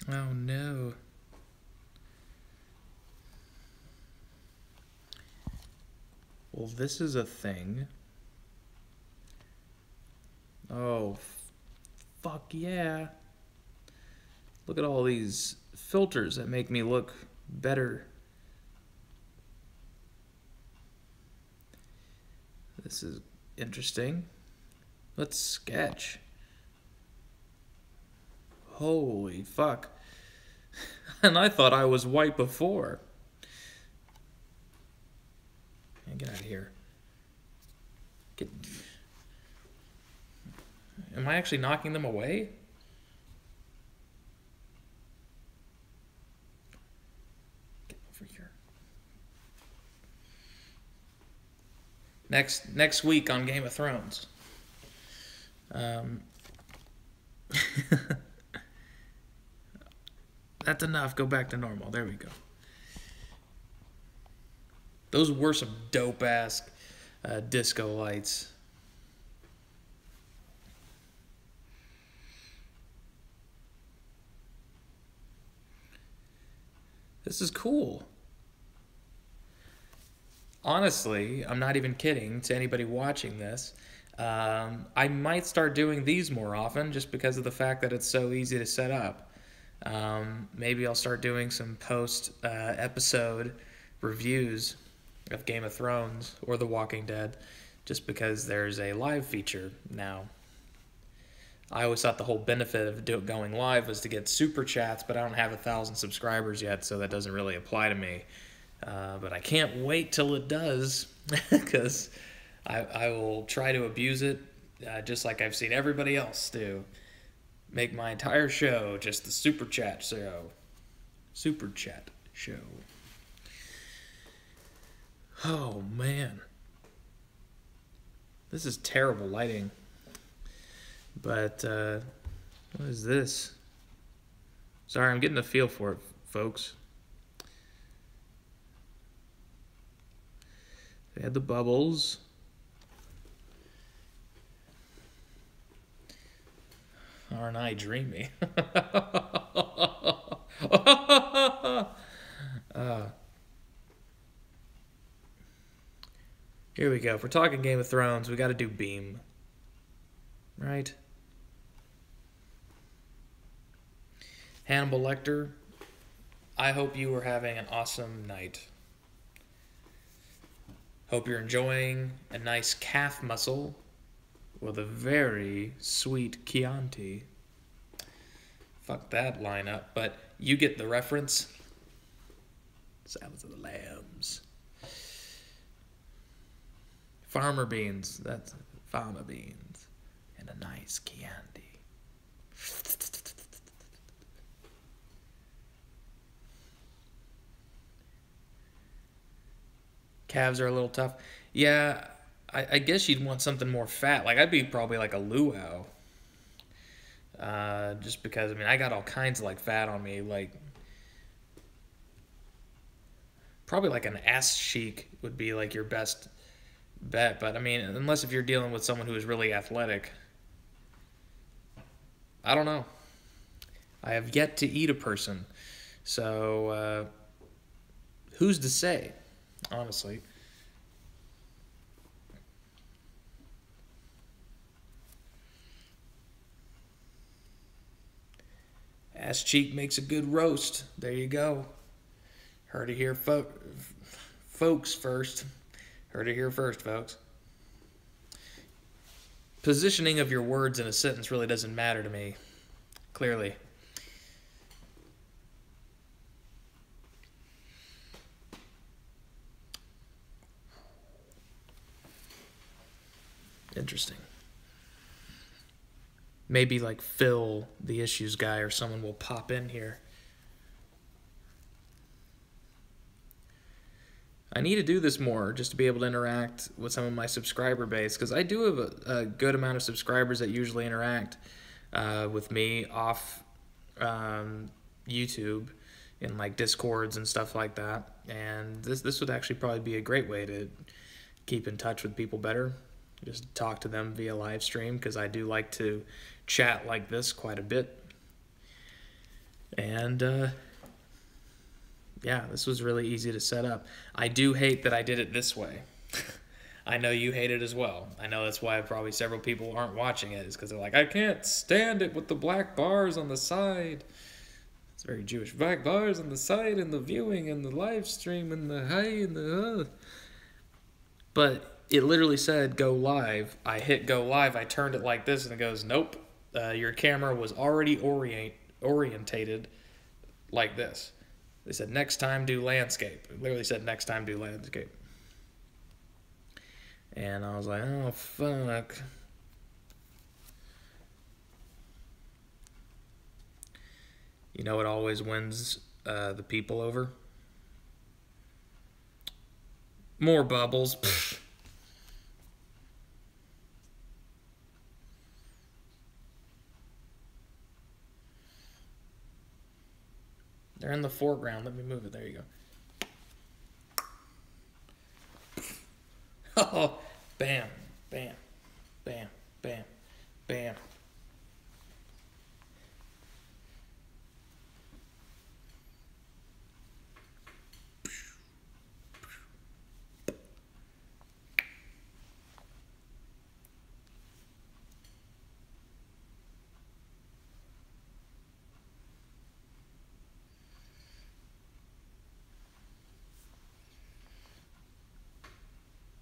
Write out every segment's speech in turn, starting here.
Oh no. Well, this is a thing. Oh, fuck yeah. Look at all these filters that make me look better. This is interesting. Let's sketch. Holy fuck. And I thought I was white before. Get out of here. Get... Am I actually knocking them away? Get over here. Next week on Game of Thrones. That's enough. Go back to normal. There we go. Those were some dope-ass disco lights. This is cool. Honestly, I'm not even kidding to anybody watching this. I might start doing these more often just because of the fact that it's so easy to set up. Maybe I'll start doing some post-episode reviews of Game of Thrones or The Walking Dead just because there's a live feature now. I always thought the whole benefit of going live was to get super chats, but I don't have 1,000 subscribers yet, so that doesn't really apply to me. But I can't wait till it does, because I will try to abuse it, just like I've seen everybody else do. Make my entire show just the super chat show. Super chat show. Oh, man. This is terrible lighting. But, what is this? Sorry, I'm getting a feel for it, folks. They had the bubbles. Aren't I dreamy? Here we go. If we're talking Game of Thrones, we got to do Beam. Right? Hannibal Lecter, I hope you are having an awesome night. Hope you're enjoying a nice calf muscle with a very sweet Chianti. Fuck that lineup, but you get the reference. Salads of the Lambs. Farmer beans. That's farmer beans. And a nice Chianti. Calves are a little tough. Yeah, I guess you'd want something more fat. Like, I'd be probably like a luau. Just because, I mean, I got all kinds of, like, fat on me. Like, probably like an ass cheek would be, like, your best bet. But, I mean, unless if you're dealing with someone who is really athletic. I don't know. I have yet to eat a person. So, who's to say? Honestly. Ass cheek makes a good roast. There you go. Heard it here, folks first. Heard it here first, folks. Positioning of your words in a sentence really doesn't matter to me. Clearly. Interesting. Maybe like Phil, the issues guy, or someone will pop in here. I need to do this more just to be able to interact with some of my subscriber base, because I do have a good amount of subscribers that usually interact with me off YouTube in like Discords and stuff like that. And this would actually probably be a great way to keep in touch with people better. Just talk to them via live stream, because I do like to chat like this quite a bit. And yeah, this was really easy to set up. I do hate that I did it this way. I know you hate it as well. I know that's why probably several people aren't watching it, is because they're like, I can't stand it with the black bars on the side. It's very Jewish. Black bars on the side and the viewing and the live stream and the hi and the. But it literally said go live. I hit go live. I turned it like this and it goes, nope. Your camera was already orientated like this. They said next time do landscape. It literally said next time do landscape. And I was like, oh, fuck. You know what always wins the people over? More bubbles. Pfft. They're in the foreground. Let me move it. There you go. Oh, bam, bam, bam, bam, bam.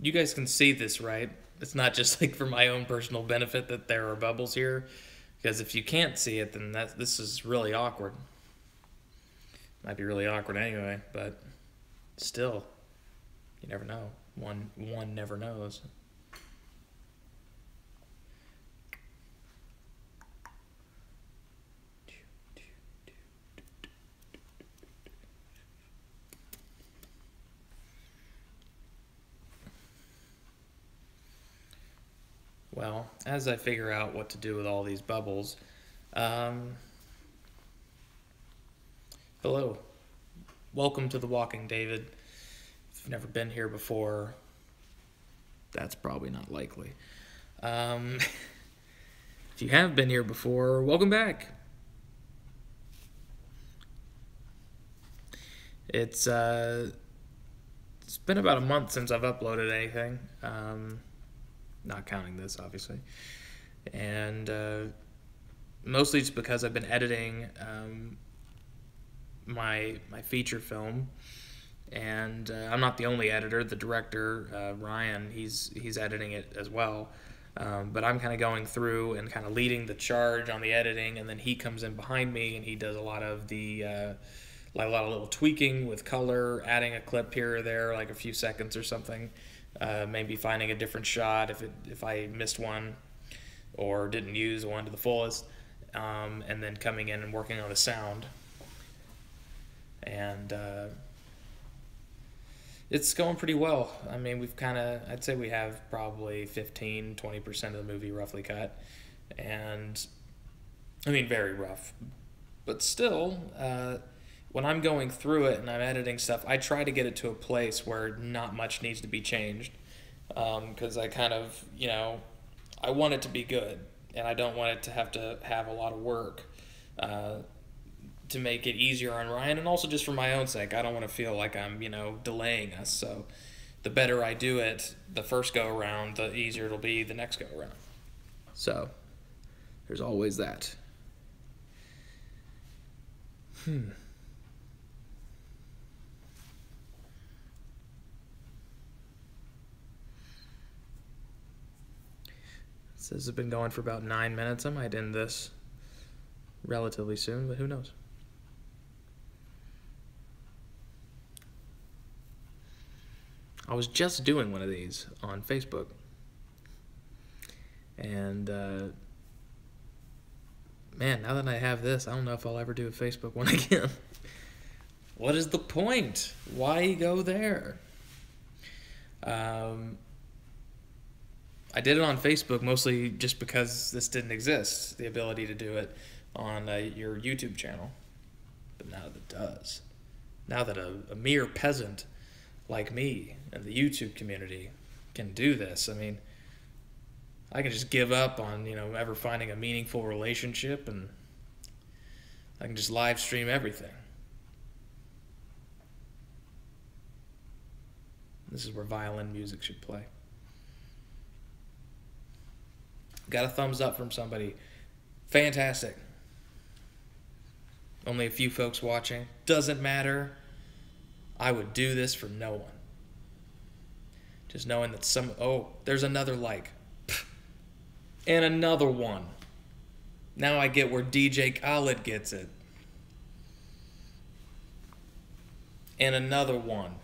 You guys can see this, right? It's not just like for my own personal benefit that there are bubbles here, because if you can't see it, then this is really awkward. Might be really awkward anyway, but still, you never know. One never knows. Well, as I figure out what to do with all these bubbles, hello. Welcome to The Walking David. If you've never been here before, that's probably not likely. If you have been here before, welcome back. It's been about a month since I've uploaded anything. Not counting this, obviously. And mostly just because I've been editing my feature film. And I'm not the only editor. The director, Ryan, he's editing it as well. But I'm kind of going through and kind of leading the charge on the editing, and then he comes in behind me and he does a lot of the like a lot of little tweaking with color, adding a clip here or there, like a few seconds or something. Maybe finding a different shot if I missed one or didn't use one to the fullest, and then coming in and working on the sound. And it's going pretty well. I mean, I'd say we have probably 15-20% of the movie roughly cut. And, I mean, very rough. But still, when I'm going through it and I'm editing stuff, I try to get it to a place where not much needs to be changed. Because I kind of, I want it to be good. And I don't want it to have a lot of work to make it easier on Ryan, and also just for my own sake. I don't want to feel like I'm, delaying us. So the better I do it the first go around, the easier it'll be the next go around. So there's always that. This has been going for about 9 minutes. I might end this relatively soon, but who knows? I was just doing one of these on Facebook. And, man, now that I have this, I don't know if I'll ever do a Facebook one again. What is the point? Why go there? I did it on Facebook mostly just because this didn't exist, the ability to do it on your YouTube channel. But now that it does. Now that a mere peasant like me and the YouTube community can do this, I mean, I can just give up on, ever finding a meaningful relationship and I can just live stream everything. This is where violin music should play. Got a thumbs up from somebody. Fantastic. Only a few folks watching. Doesn't matter. I would do this for no one. Just knowing that there's another like. And another one. Now I get where DJ Khaled gets it. And another one.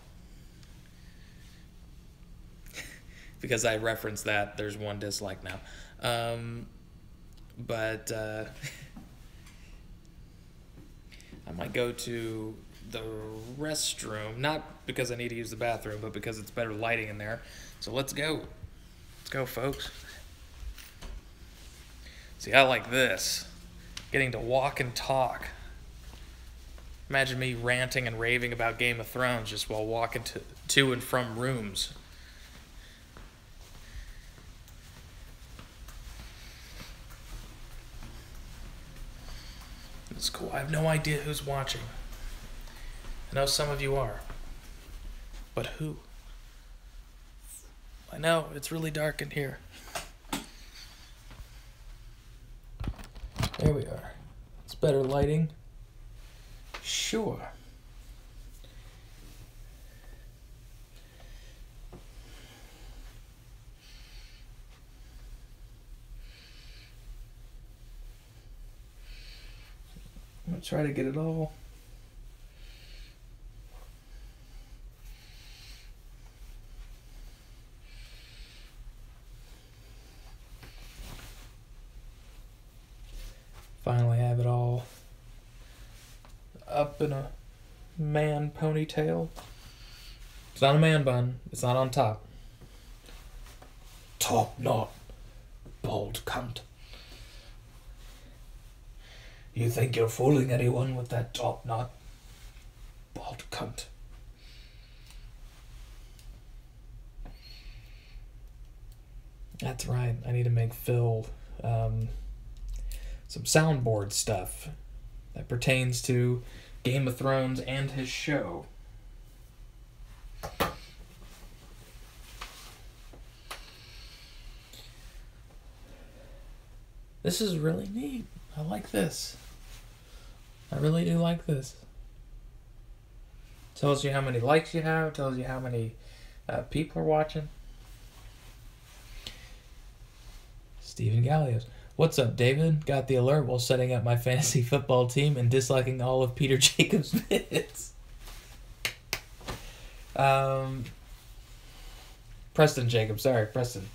Because I referenced that, there's one dislike now. But I might go to the restroom, not because I need to use the bathroom, but because it's better lighting in there. So let's go. Let's go, folks. See, I like this. Getting to walk and talk. Imagine me ranting and raving about Game of Thrones just while walking to and from rooms. It's cool. I have no idea who's watching. I know some of you are. But who? I know, it's really dark in here. There we are. It's better lighting. Sure. I'm going to try to get it all. Finally have it all up in a man ponytail. It's not a man bun. It's not on top. Top knot, bald cunt. You think you're fooling anyone with that top knot? Bald cunt. That's right. I need to make Phil some soundboard stuff that pertains to Game of Thrones and his show. This is really neat. I like this. I really do like this. Tells you how many likes you have. Tells you how many people are watching. Stephen Gallios. What's up, David? Got the alert while setting up my fantasy football team and disliking all of Peter Jacobs' bits. Preston Jacobs. Sorry, Preston.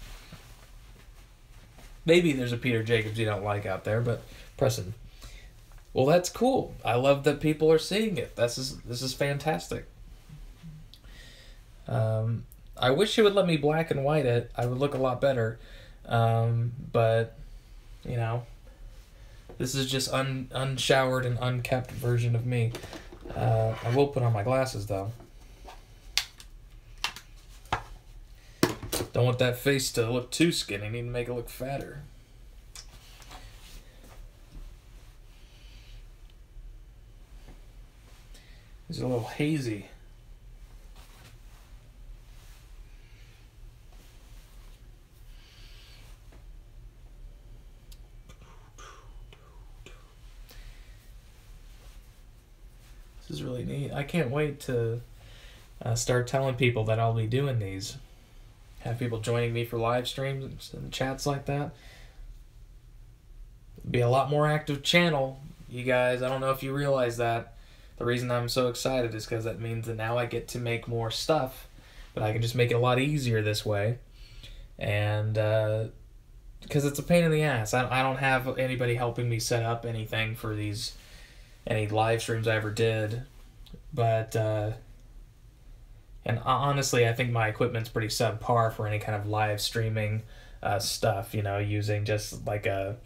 Maybe there's a Peter Jacobs you don't like out there, but Preston. Well, that's cool. I love that people are seeing it. This is fantastic. I wish it would let me black and white it. I would look a lot better. But, you know, this is just unshowered and unkept version of me. I will put on my glasses, though. Don't want that face to look too skinny. Need to make it look fatter. It's a little hazy. This is really neat. I can't wait to start telling people that I'll be doing these. Have people joining me for live streams and chats like that. It'll be a lot more active channel, you guys. I don't know if you realize that. The reason I'm so excited is because that means that now I get to make more stuff, but I can just make it a lot easier this way. And because it's a pain in the ass. I don't have anybody helping me set up anything for any live streams I ever did. But and honestly, I think my equipment's pretty subpar for any kind of live streaming stuff, you know, using just like an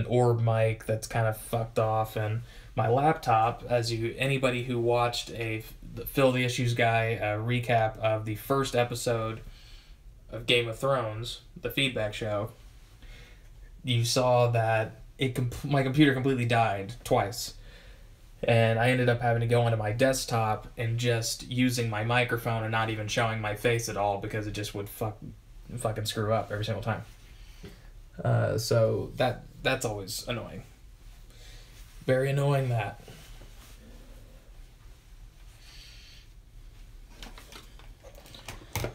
orb mic that's kind of fucked off, and my laptop, anybody who watched the Phil the Issues Guy recap of the first episode of Game of Thrones, the feedback show, you saw that my computer completely died twice. And I ended up having to go onto my desktop and just using my microphone and not even showing my face at all because it just would fucking screw up every single time. So that's always annoying. Very annoying that.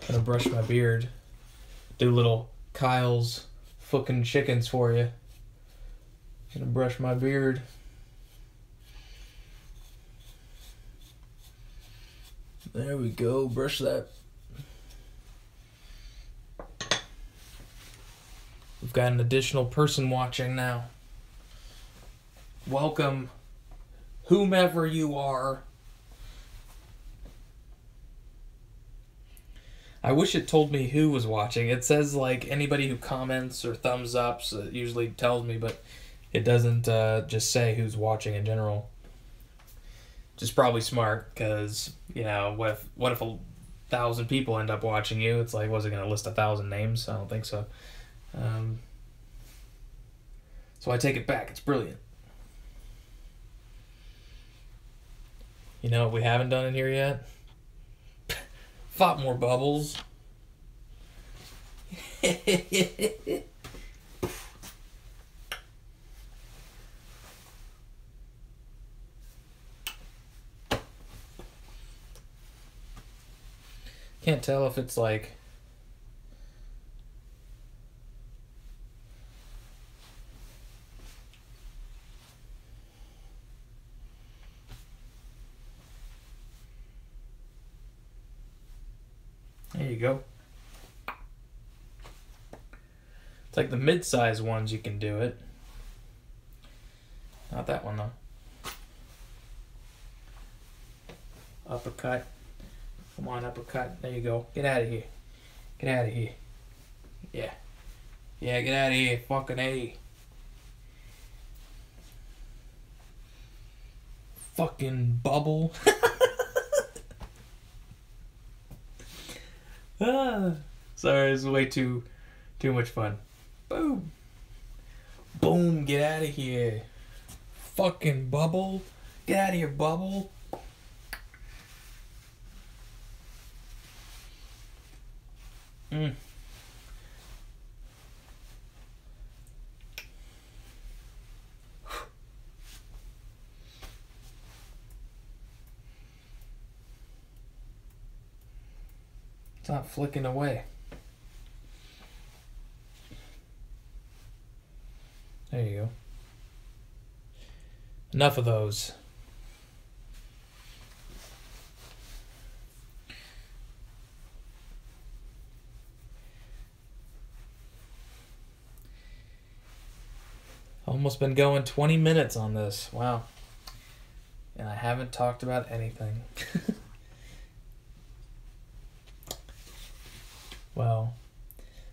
Gonna brush my beard. Do little Kyle's fucking chickens for you. Gonna brush my beard. There we go. Brush that. We've got an additional person watching now. Welcome, whomever you are. I wish it told me who was watching. It says like anybody who comments or thumbs ups. It usually tells me, but it doesn't just say who's watching in general. Which is probably smart because, you know, what if 1,000 people end up watching you? It's like, was it going to list 1,000 names? I don't think so. So I take it back. It's brilliant. You know what we haven't done in here yet? Fought more bubbles. Can't tell if it's like... There you go. It's like the mid-size ones you can do it. Not that one though. Uppercut. Come on, uppercut. There you go. Get out of here. Get out of here. Yeah. Yeah, get out of here. Fucking A. Fucking bubble. Sorry, this is way too much fun. Boom. Boom, get out of here. Fucking bubble. Get out of here, bubble. Mm. It's not flicking away. There you go. Enough of those. Almost been going 20 minutes on this. Wow. And I haven't talked about anything. Well,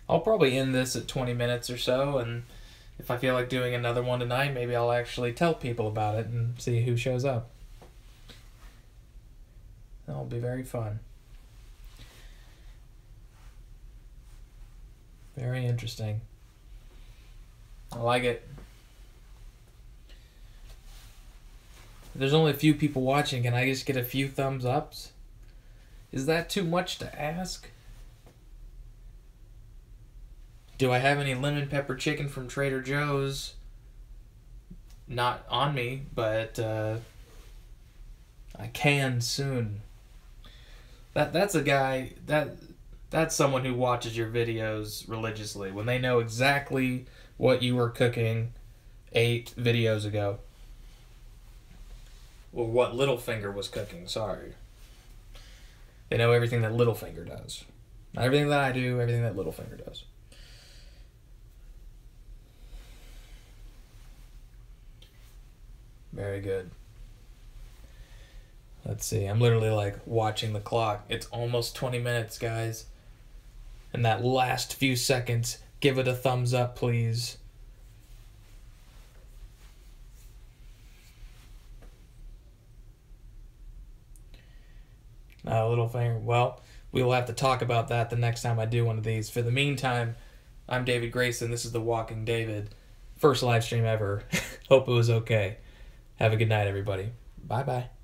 I'll probably end this at 20 minutes or so, and if I feel like doing another one tonight, maybe I'll actually tell people about it and see who shows up. That'll be very fun. Very interesting. I like it. There's only a few people watching. Can I just get a few thumbs ups? Is that too much to ask? Do I have any lemon pepper chicken from Trader Joe's? Not on me, but I can soon. That's a guy that's someone who watches your videos religiously when they know exactly what you were cooking 8 videos ago. Or what Littlefinger was cooking, sorry. They know everything that Littlefinger does. Not everything that I do, everything that Littlefinger does. Very good. Let's see. I'm literally like watching the clock. It's almost 20 minutes, guys. And that last few seconds, give it a thumbs up, please. Littlefinger. Well, we will have to talk about that the next time I do one of these. For the meantime, I'm David Grayson. This is The Walking David. First live stream ever. Hope it was okay. Have a good night, everybody. Bye bye.